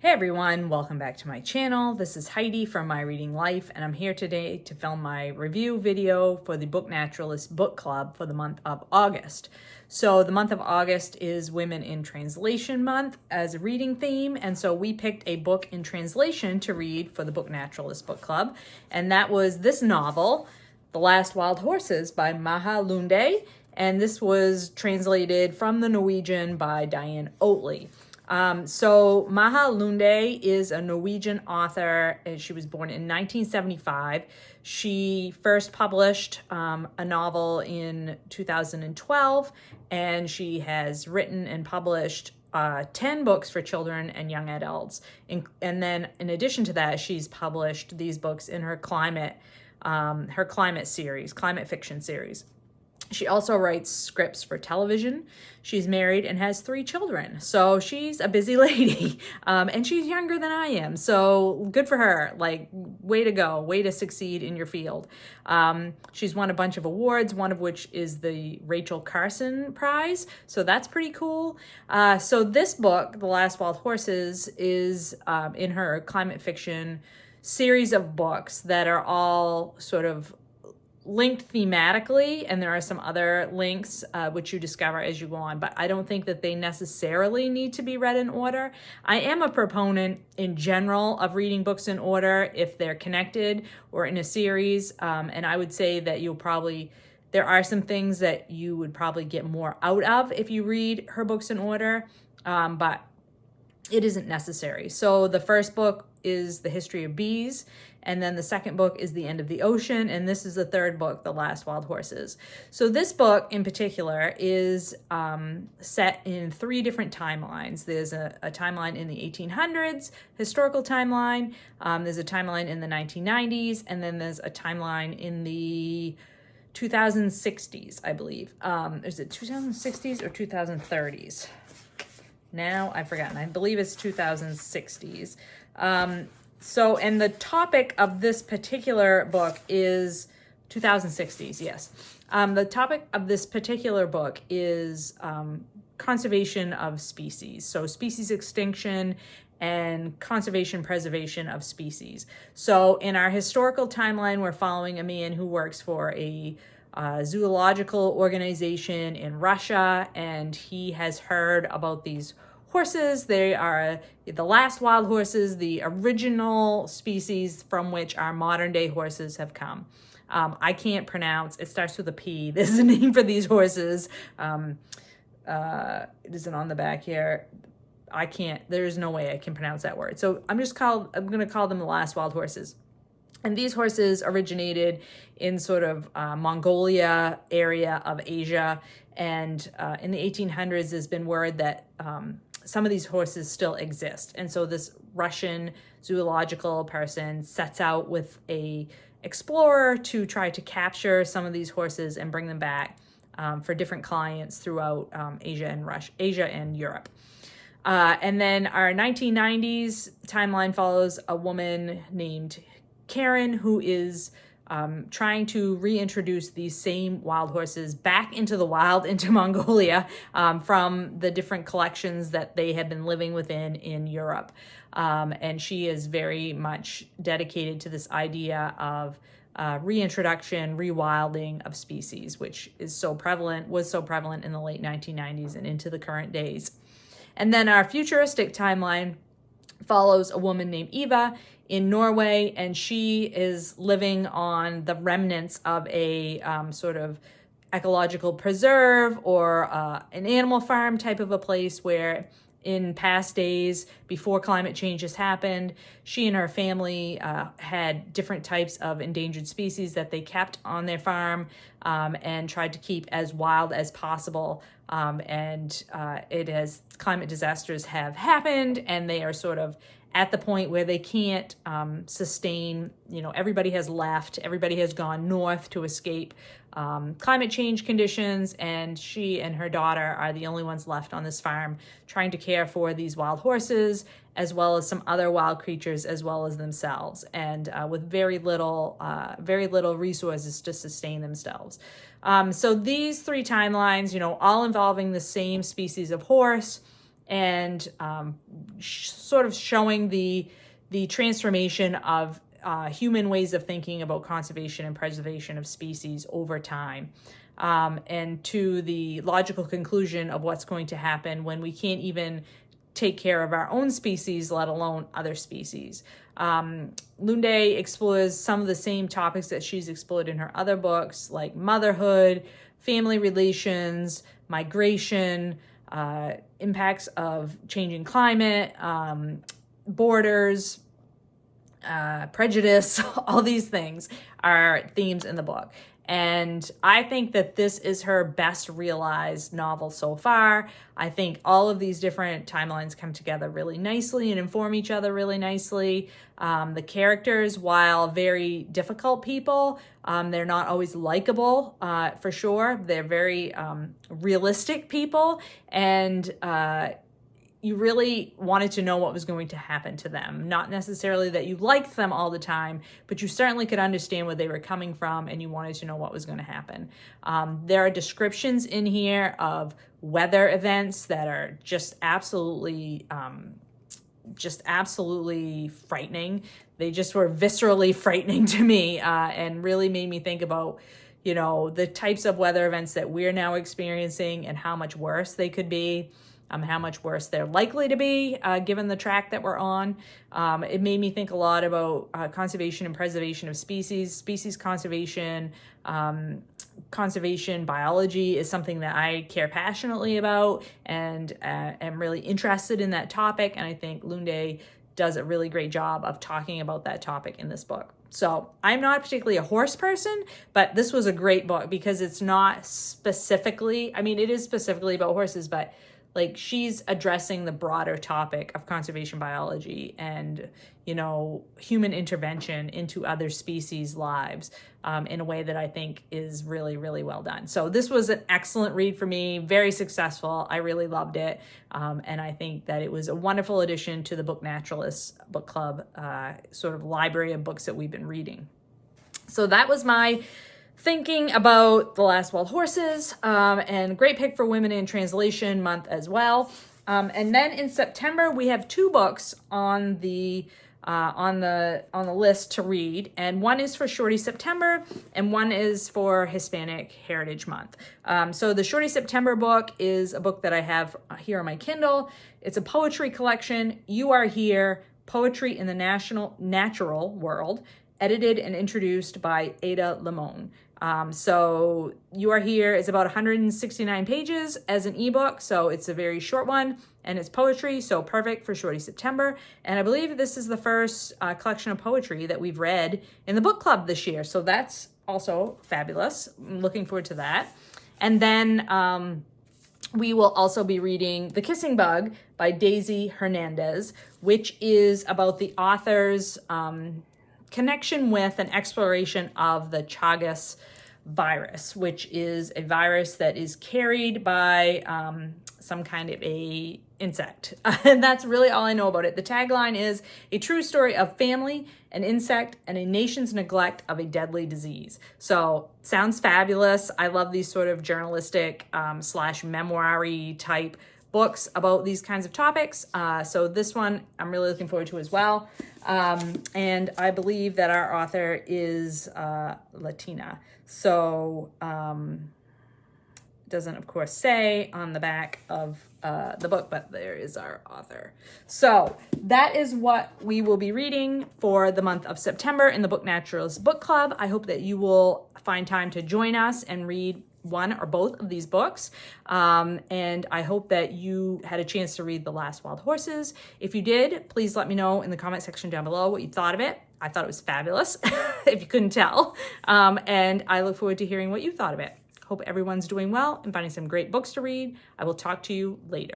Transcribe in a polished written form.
Hey everyone, welcome back to my channel. This is Heidi from My Reading Life, and I'm here today to film my review video for the Book Naturalist Book Club for the month of August. So the month of August is Women in Translation Month as a reading theme, and so we picked a book in translation to read for the Book Naturalist Book Club, and that was this novel, The Last Wild Horses by Maja Lunde, and this was translated from the Norwegian by Diane Oatley. So Maja Lunde is a Norwegian author. She was born in 1975. She first published a novel in 2012, and she has written and published 10 books for children and young adults. And then in addition to that, she's published these books in her climate series, climate fiction series. She also writes scripts for television. She's married and has 3 children. So she's a busy lady. And she's younger than I am. So good for her. Like, way to go. Way to succeed in your field. She's won a bunch of awards, one of which is the Rachel Carson Prize. So that's pretty cool. So this book, The Last Wild Horses, is in her climate fiction series of books that are all sort of linked thematically, and there are some other links which you discover as you go on, but I don't think that they necessarily need to be read in order. I am a proponent in general of reading books in order if they're connected or in a series, and I would say that there are some things that you would probably get more out of if you read her books in order, but it isn't necessary. So the first book is The History of Bees, and then the second book is The End of the Ocean, and this is the third book, The Last Wild Horses. So this book in particular is set in 3 different timelines. There's a timeline in the 1800s, historical timeline, there's a timeline in the 1990s, and then there's a timeline in the 2060s, I believe. Is it 2060s or 2030s? Now I've forgotten. I believe it's 2060s. And the topic of this particular book is 2060s, yes. The topic of this particular book is conservation of species. So species extinction and conservation preservation of species. So in our historical timeline, we're following a man who works for a zoological organization in Russia, and he has heard about these horses. They are the last wild horses, the original species from which our modern day horses have come. I can't pronounce, it starts with a P. There's a name for these horses. It isn't on the back here. There's no way I can pronounce that word. So I'm going to call them the last wild horses. And these horses originated in sort of Mongolia area of Asia. And in the 1800s, there's been word that some of these horses still exist. And so this Russian zoological person sets out with a explorer to try to capture some of these horses and bring them back for different clients throughout Asia and Europe. And then our 1990s timeline follows a woman named Karen, who is trying to reintroduce these same wild horses back into the wild, into Mongolia, from the different collections that they had been living within in Europe. And she is very much dedicated to this idea of reintroduction, rewilding of species, which was so prevalent in the late 1990s and into the current days. And then our futuristic timeline follows a woman named Eva in Norway, and she is living on the remnants of a sort of ecological preserve or an animal farm type of a place where in past days, before climate change has happened, she and her family had different types of endangered species that they kept on their farm and tried to keep as wild as possible. Climate disasters have happened, and they are sort of at the point where they can't sustain, everybody has left, everybody has gone north to escape climate change conditions, and she and her daughter are the only ones left on this farm trying to care for these wild horses, as well as some other wild creatures, as well as themselves, and with very little resources to sustain themselves. So these 3 timelines, all involving the same species of horse, and sort of showing the transformation of human ways of thinking about conservation and preservation of species over time, and to the logical conclusion of what's going to happen when we can't even take care of our own species, let alone other species. Lunde explores some of the same topics that she's explored in her other books, like motherhood, family relations, migration, impacts of changing climate, borders, prejudice. All these things are themes in the book. And I think that this is her best realized novel so far. I think all of these different timelines come together really nicely and inform each other really nicely. The characters, while very difficult people, they're not always likable, for sure. They're very realistic people, and you really wanted to know what was going to happen to them. Not necessarily that you liked them all the time, but you certainly could understand where they were coming from, and you wanted to know what was going to happen. There are descriptions in here of weather events that are just absolutely frightening. They just were viscerally frightening to me, and really made me think about, you know, the types of weather events that we're now experiencing and how much worse they could be. How much worse they're likely to be, given the track that we're on. It made me think a lot about conservation and preservation of species conservation. Conservation biology is something that I care passionately about, and am really interested in that topic. And I think Lunde does a really great job of talking about that topic in this book. So I'm not particularly a horse person, but this was a great book because it's not specifically, I mean, it is specifically about horses, but like she's addressing the broader topic of conservation biology and, you know, human intervention into other species' lives in a way that I think is really, really well done. So this was an excellent read for me, very successful. I really loved it. And I think that it was a wonderful addition to the Book Naturalists Book Club sort of library of books that we've been reading. So that was my thinking about The Last Wild Horses, and great pick for Women in Translation Month as well. And then in September, we have two books on the list to read, and one is for Shorty September, and one is for Hispanic Heritage Month. So the Shorty September book is a book that I have here on my Kindle. It's a poetry collection, You Are Here, Poetry in the Natural World, edited and introduced by Ada Limon. So You Are Here is about 169 pages as an ebook, so it's a very short one, and it's poetry, so perfect for Shorty September. And I believe this is the first collection of poetry that we've read in the book club this year, so that's also fabulous. I'm looking forward to that. And then we will also be reading The Kissing Bug by Daisy Hernandez, which is about the author's connection with an exploration of the Chagas virus, which is a virus that is carried by some kind of a insect. And that's really all I know about it. The tagline is a true story of family, an insect, and a nation's neglect of a deadly disease. So sounds fabulous. I love these sort of journalistic / memoir-y type books about these kinds of topics. So this one I'm really looking forward to as well. And I believe that our author is Latina. So doesn't, of course, say on the back of the book, but there is our author. So that is what we will be reading for the month of September in the Book Naturalists Book Club. I hope that you will find time to join us and read one or both of these books. And I hope that you had a chance to read The Last Wild Horses. If you did, please let me know in the comment section down below what you thought of it. I thought it was fabulous, if you couldn't tell. And I look forward to hearing what you thought of it. Hope everyone's doing well and finding some great books to read. I will talk to you later.